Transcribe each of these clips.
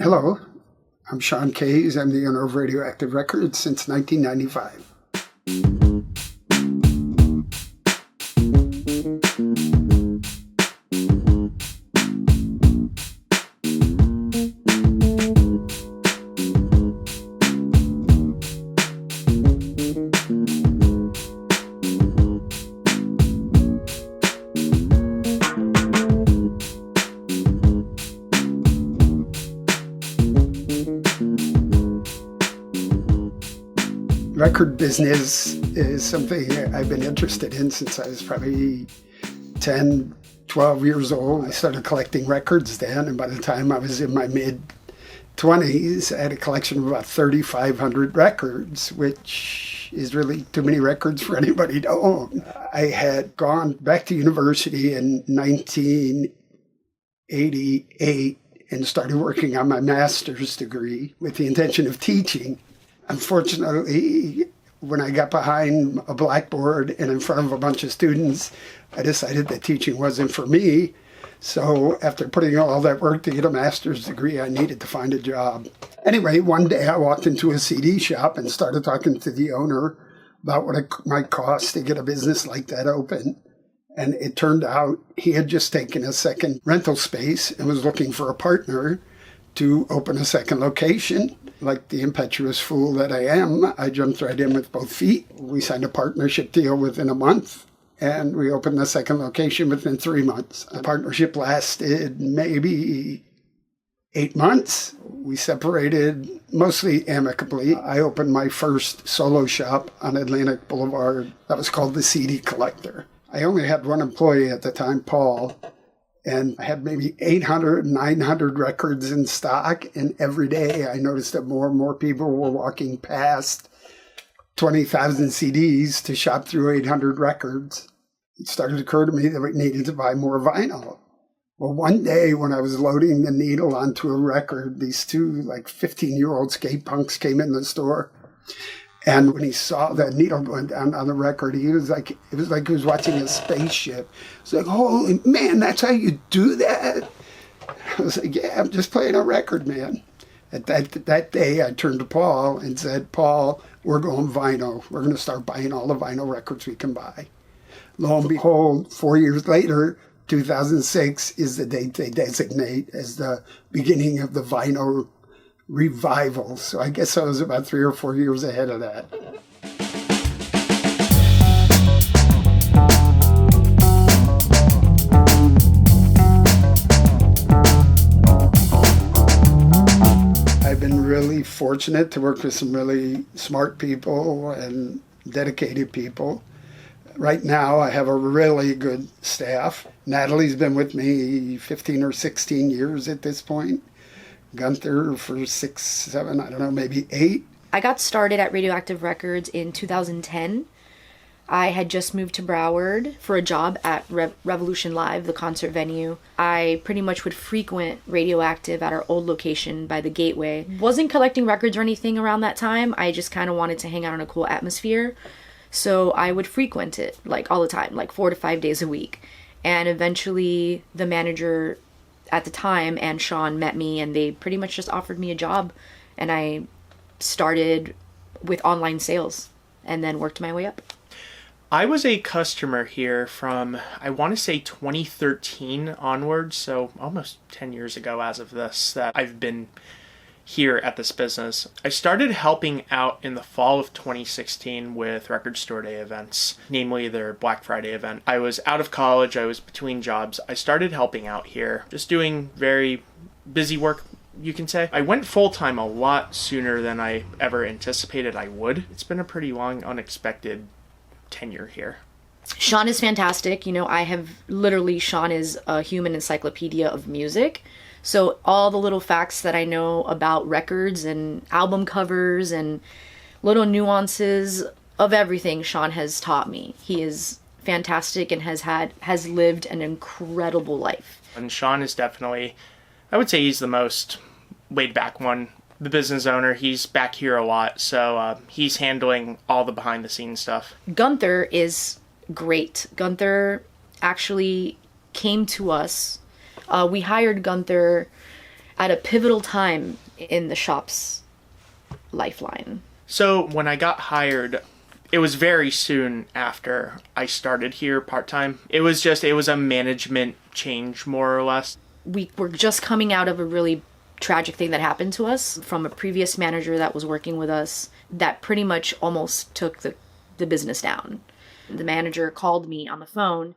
Hello, I'm Sean Kays. I'm the owner of Radioactive Records since 1995. Record business is something I've been interested in since I was probably 10, 12 years old. I started collecting records then, and by the time I was in my mid-20s, I had a collection of about 3,500 records, which is really too many records for anybody to own. I had gone back to university in 1988 and started working on my master's degree with the intention of teaching. Unfortunately, when I got behind a blackboard and in front of a bunch of students, I decided that teaching wasn't for me. So after putting all that work to get a master's degree, I needed to find a job. Anyway, one day I walked into a CD shop and started talking to the owner about what it might cost to get a business like that open. And it turned out he had just taken a second rental space and was looking for a partner to open a second location. Like the impetuous fool that I am, I jumped right in with both feet. We signed a partnership deal within a month, and we opened the second location within 3 months. The partnership lasted maybe 8 months. We separated mostly amicably. I opened my first solo shop on Atlantic Boulevard. That was called the CD Collector. I only had one employee at the time, Paul, and I had maybe 800, 900 records in stock. And every day I noticed that more and more people were walking past 20,000 CDs to shop through 800 records. It started to occur to me that we needed to buy more vinyl. Well, one day when I was loading the needle onto a record, these two 15-year-old skate punks came in the store. And when he saw the needle going down on the record, it was like he was watching a spaceship. It's like, holy man, that's how you do that? I was like, yeah, I'm just playing a record, man. At that day, I turned to Paul and said, Paul, we're going vinyl. We're going to start buying all the vinyl records we can buy. Lo and behold, 4 years later, 2006 is the date they designate as the beginning of the vinyl revival. So I guess I was about 3 or 4 years ahead of that. I've been really fortunate to work with some really smart people and dedicated people. Right now, I have a really good staff. Natalie's been with me 15 or 16 years at this point. Gunther for 6, 7, I don't know, maybe 8. I got started at Radioactive Records in 2010. I had just moved to Broward for a job at Revolution Live, the concert venue. I pretty much would frequent Radioactive at our old location by the Gateway. Wasn't collecting records or anything around that time. I just kind of wanted to hang out in a cool atmosphere. So I would frequent it all the time, 4 to 5 days a week. And eventually the manager at the time and Sean met me, and they pretty much just offered me a job, and I started with online sales and then worked my way up. I was a customer here from, I want to say 2013 onwards, so almost 10 years ago as of this, that I've been here at this business. I started helping out in the fall of 2016 with Record Store Day events, namely their Black Friday event. I was out of college, I was between jobs. I started helping out here, just doing very busy work, you can say. I went full-time a lot sooner than I ever anticipated I would. It's been a pretty long, unexpected tenure here. Sean is fantastic. Sean is a human encyclopedia of music. So all the little facts that I know about records and album covers and little nuances of everything, Sean has taught me. He is fantastic and has lived an incredible life. And Sean is definitely, I would say he's the most laid back one. The business owner, he's back here a lot, so he's handling all the behind the scenes stuff. Gunther is great. Gunther actually came to us. We hired Gunther at a pivotal time in the shop's lifeline. So when I got hired, it was very soon after I started here part-time. It was a management change, more or less. We were just coming out of a really tragic thing that happened to us from a previous manager that was working with us that pretty much almost took the business down. The manager called me on the phone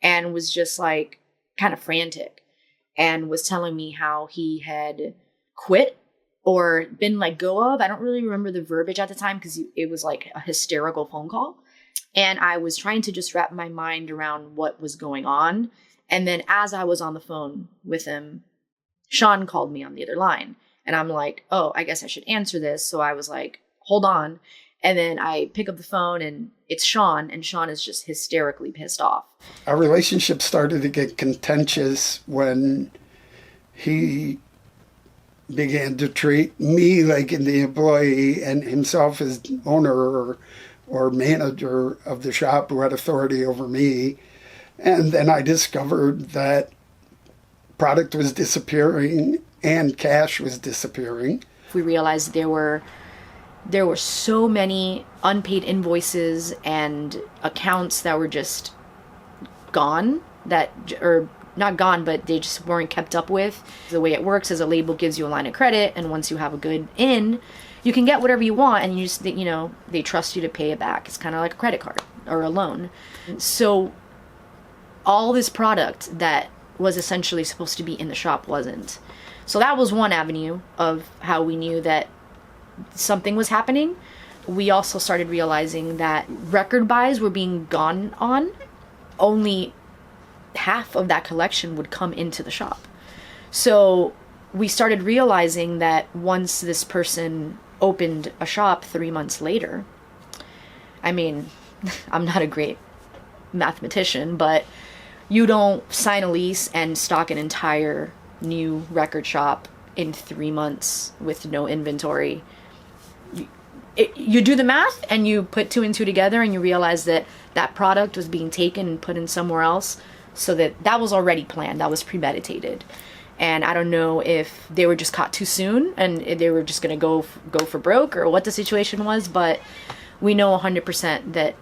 and was just like kind of frantic and was telling me how he had quit or been let go of. I don't really remember the verbiage at the time because it was like a hysterical phone call. And I was trying to just wrap my mind around what was going on. And then as I was on the phone with him, Sean called me on the other line. And I'm like, oh, I guess I should answer this. So I was like, hold on. And then I pick up the phone and it's Sean. And Sean is just hysterically pissed off. Our relationship started to get contentious when he began to treat me like the employee and himself as owner or manager of the shop who had authority over me. And then I discovered that product was disappearing and cash was disappearing. We realized there were so many unpaid invoices and accounts that were just gone, or not gone, but they just weren't kept up with. The way it works is a label gives you a line of credit, and once you have a good in, you can get whatever you want, and you just, they trust you to pay it back. It's kind of like a credit card or a loan. So all this product that was essentially supposed to be in the shop wasn't. So that was one avenue of how we knew that something was happening. We also started realizing that record buys were being gone on. Only half of that collection would come into the shop. So we started realizing that once this person opened a shop 3 months later, I mean, I'm not a great mathematician, but you don't sign a lease and stock an entire new record shop in 3 months with no inventory. You do the math and you put 2 and 2 together and you realize that that product was being taken and put in somewhere else. So that was already planned. That was premeditated. And I don't know if they were just caught too soon and they were just going to go for broke or what the situation was, but we know 100% that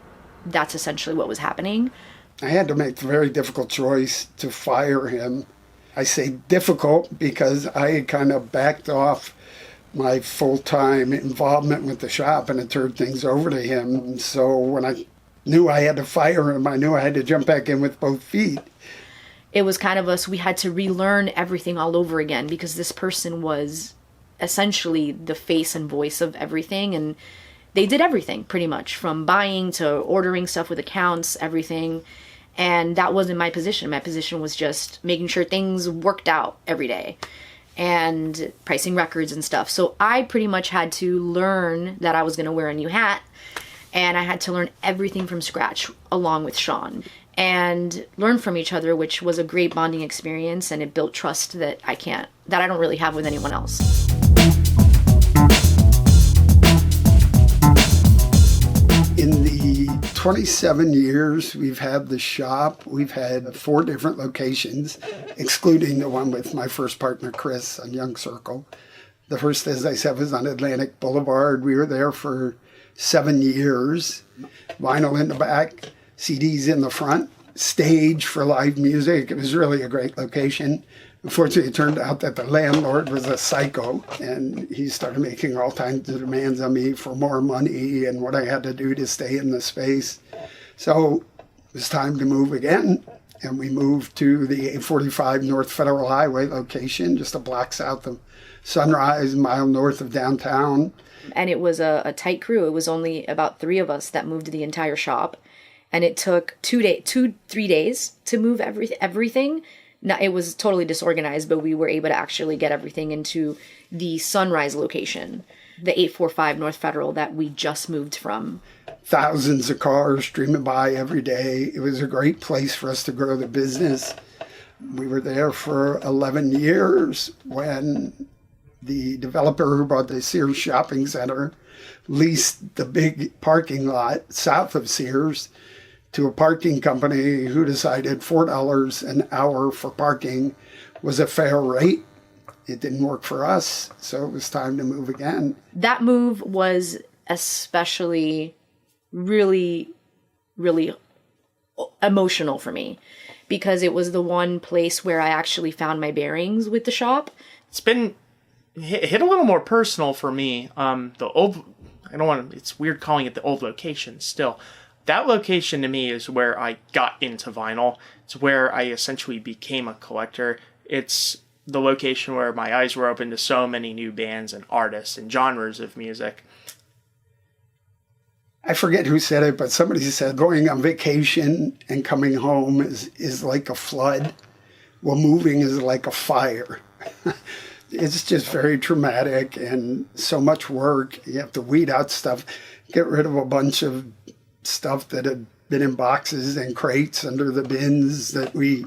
that's essentially what was happening. I had to make the very difficult choice to fire him. I say difficult because I had kind of backed off my full-time involvement with the shop and had turned things over to him. So when I knew I had to fire him, I knew I had to jump back in with both feet. It was kind of we had to relearn everything all over again because this person was essentially the face and voice of everything, and they did everything pretty much, from buying to ordering stuff with accounts, everything. And that wasn't my position. My position was just making sure things worked out every day and pricing records and stuff. So I pretty much had to learn that I was going to wear a new hat, and I had to learn everything from scratch along with Sean and learn from each other, which was a great bonding experience, and it built trust that I don't really have with anyone else. In the 27 years we've had the shop, we've had 4 different locations, excluding the one with my first partner, Chris, on Young Circle. The first, as I said, was on Atlantic Boulevard. We were there for 7 years. Vinyl in the back, CDs in the front, stage for live music. It was really a great location. Unfortunately, it turned out that the landlord was a psycho, and he started making all kinds of demands on me for more money and what I had to do to stay in the space. So it was time to move again, and we moved to the 845 North Federal Highway location, just a block south of Sunrise, a mile north of downtown. And it was a tight crew. It was only about 3 of us that moved the entire shop, and it took 3 days to move everything. It was totally disorganized, but we were able to actually get everything into the Sunrise location, the 845 North Federal that we just moved from. Thousands of cars streaming by every day. It was a great place for us to grow the business. We were there for 11 years when the developer who bought the Sears shopping center leased the big parking lot south of Sears to a parking company who decided $4 an hour for parking was a fair rate. it didn't work for us, so it was time to move again. That move was especially really, really emotional for me because it was the one place where I actually found my bearings with the shop. It's been hit a little more personal for me. The old, it's weird calling it the old location still. That location to me is where I got into vinyl. It's where I essentially became a collector. It's the location where my eyes were open to so many new bands and artists and genres of music. I forget who said it, but somebody said going on vacation and coming home is like a flood. Well, moving is like a fire. It's just very traumatic and so much work. You have to weed out stuff, get rid of a bunch of stuff that had been in boxes and crates under the bins that we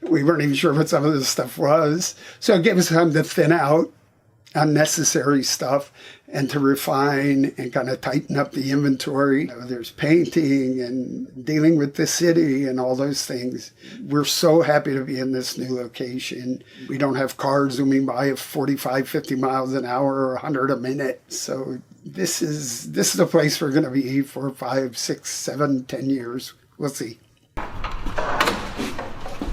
weren't even sure what some of this stuff was. So it gave us time to thin out unnecessary stuff and to refine and kind of tighten up the inventory. There's painting and dealing with the city and all those things. We're so happy to be in this new location. We don't have cars zooming by at 45, 50 miles an hour or 100 a minute. So this is a place we're going to be for 5, 6, 7, 10 years. We'll see.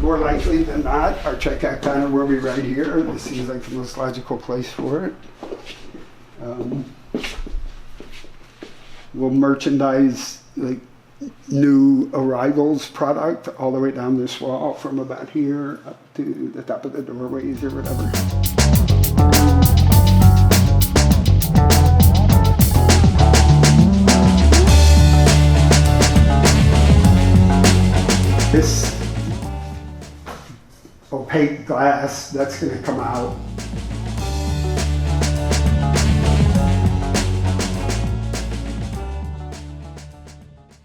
More likely than not, our checkout counter will be right here. This seems like the most logical place for it. We'll merchandise like new arrivals product all the way down this wall from about here up to the top of the doorways or whatever. This opaque glass, that's going to come out.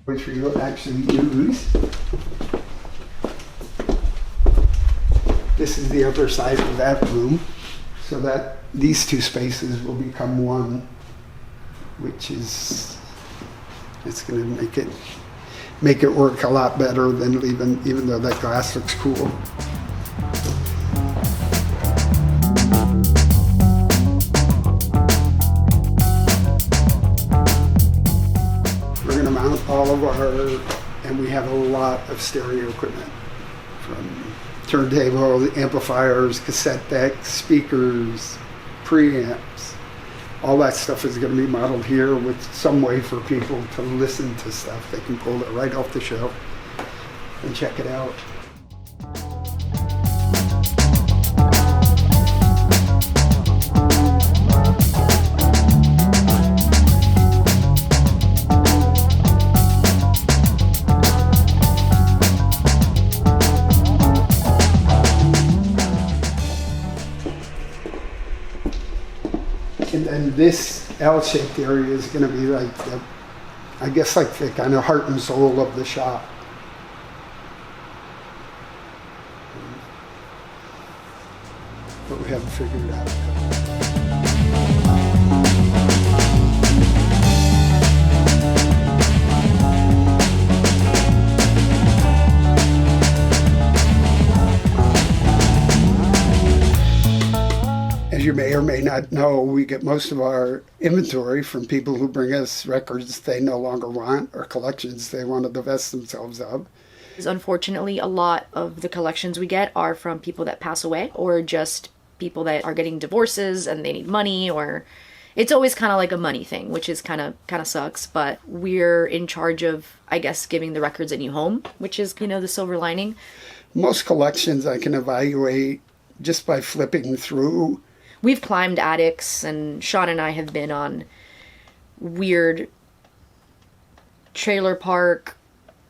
Which we will actually use. This is the upper side of that room, so that these two spaces will become one, which is, it's going to make it work a lot better than even though that glass looks cool. All of and we have a lot of stereo equipment, from turntables, amplifiers, cassette decks, speakers, preamps. All that stuff is going to be modeled here with some way for people to listen to stuff. They can pull it right off the shelf and check it out. And then this L-shaped area is going to be like the kind of heart and soul of the shop. But we haven't figured it out. As you may or may not know, we get most of our inventory from people who bring us records they no longer want or collections they want to divest themselves of. Unfortunately, a lot of the collections we get are from people that pass away or just people that are getting divorces and they need money, or it's always kind of like a money thing, which is kind of sucks, but we're in charge of, I guess, giving the records a new home, which is, the silver lining. Most collections I can evaluate just by flipping through. We've climbed attics, and Sean and I have been on weird trailer park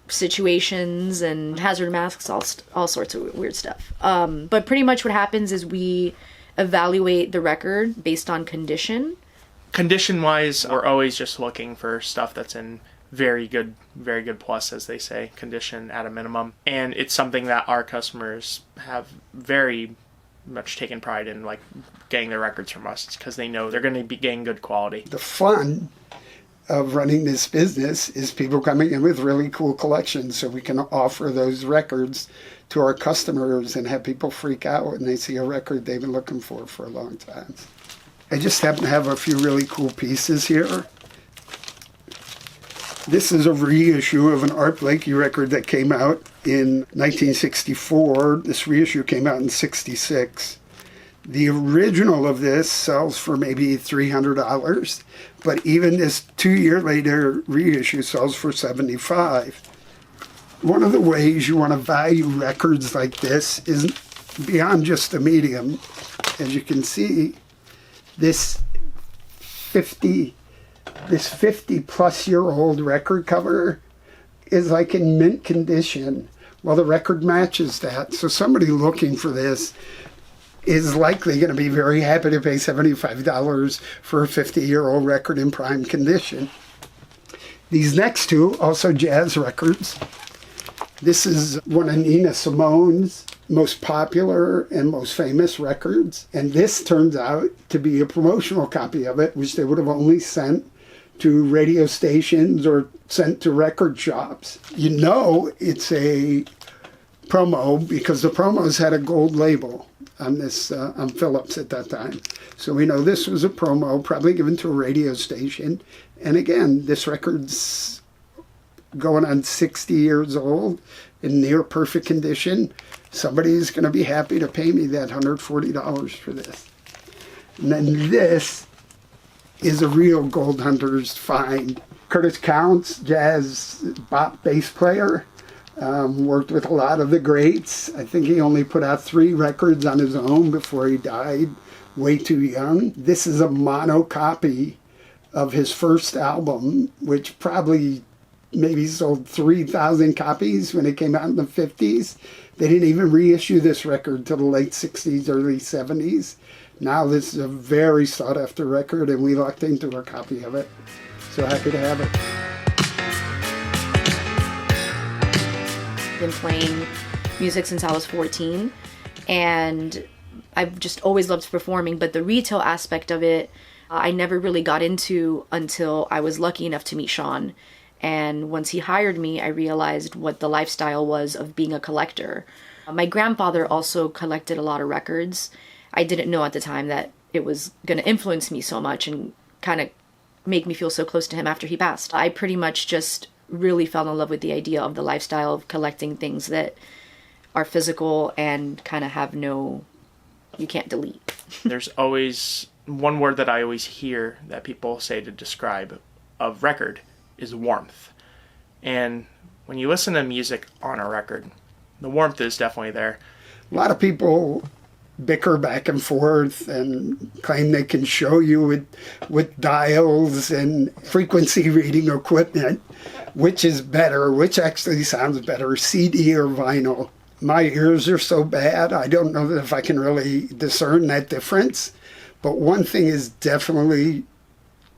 situations and hazard masks, all sorts of weird stuff. But pretty much what happens is we evaluate the record based on condition. Condition-wise, we're always just looking for stuff that's in very good plus, as they say, condition at a minimum. And it's something that our customers have very much taken pride in, like getting their records from us, because they know they're going to be getting good quality. The fun of running this business is people coming in with really cool collections, so we can offer those records to our customers and have people freak out when they see a record they've been looking for a long time. I just happen to have a few really cool pieces here. This is a reissue of an Art Blakey record that came out in 1964. This reissue came out in 66. The original of this sells for maybe $300, but even this 2-year later reissue sells for $75. One of the ways you want to value records like this is beyond just the medium. As you can see, this 50 plus year old record cover is like in mint condition. Well, the record matches that. So somebody looking for this is likely going to be very happy to pay $75 for a 50-year-old record in prime condition. These next two, also jazz records. This is one of Nina Simone's most popular and most famous records. And this turns out to be a promotional copy of it, which they would have only sent to radio stations or sent to record shops. You know it's a promo because the promos had a gold label on this, on Phillips at that time. So we know this was a promo, probably given to a radio station. And again, this record's going on 60 years old in near perfect condition. Somebody's going to be happy to pay me that $140 for this. And then this is a real gold hunter's find. Curtis Counts, jazz bop bass player, worked with a lot of the greats. I think he only put out 3 records on his own before he died, way too young. This is a mono copy of his first album, which probably maybe sold 3,000 copies when it came out in the 50s. They didn't even reissue this record till the late 60s, early 70s. Now this is a very sought after record, and we lucked into a copy of it. So happy to have it. Been playing music since I was 14, and I've just always loved performing, but the retail aspect of it I never really got into until I was lucky enough to meet Sean. And once he hired me, I realized what the lifestyle was of being a collector. My grandfather also collected a lot of records. I didn't know at the time that it was going to influence me so much and kind of make me feel so close to him after he passed. I pretty much just really fell in love with the idea of the lifestyle of collecting things that are physical and kind of have no, you can't delete. There's always one word that I always hear that people say to describe a record is warmth. And when you listen to music on a record, the warmth is definitely there. A lot of people bicker back and forth and claim they can show you with dials and frequency reading equipment which is better, which actually sounds better, CD or vinyl. My ears are so bad, I don't know that if I can really discern that difference. But one thing is definitely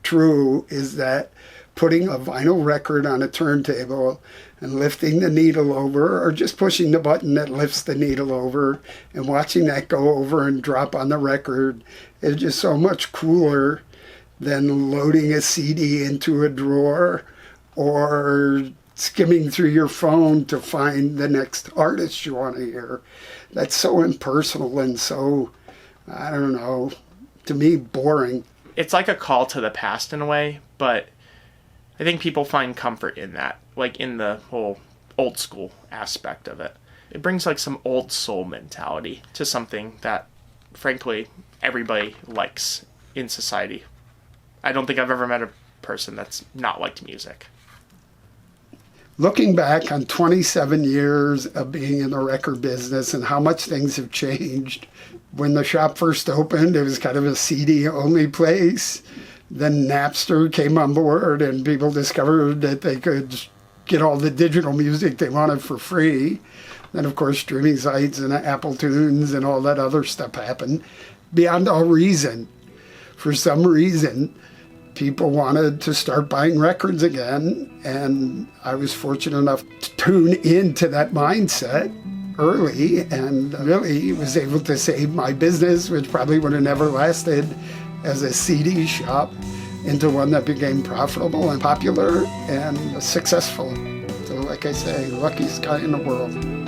true is that putting a vinyl record on a turntable and lifting the needle over, or just pushing the button that lifts the needle over and watching that go over and drop on the record is just so much cooler than loading a CD into a drawer or skimming through your phone to find the next artist you want to hear. That's so impersonal and so, I don't know, to me, boring. It's like a call to the past in a way, but I think people find comfort in that, like in the whole old school aspect of it. It brings like some old soul mentality to something that, frankly, everybody likes in society. I don't think I've ever met a person that's not liked music. Looking back on 27 years of being in the record business and how much things have changed. When the shop first opened, it was kind of a CD-only place. Then Napster came on board and people discovered that they could get all the digital music they wanted for free. Then, of course, streaming sites and Apple Tunes and all that other stuff happened. Beyond all reason, for some reason, people wanted to start buying records again, and I was fortunate enough to tune into that mindset early and really was able to save my business, which probably would have never lasted as a CD shop, into one that became profitable and popular and successful. So like I say, luckiest guy in the world.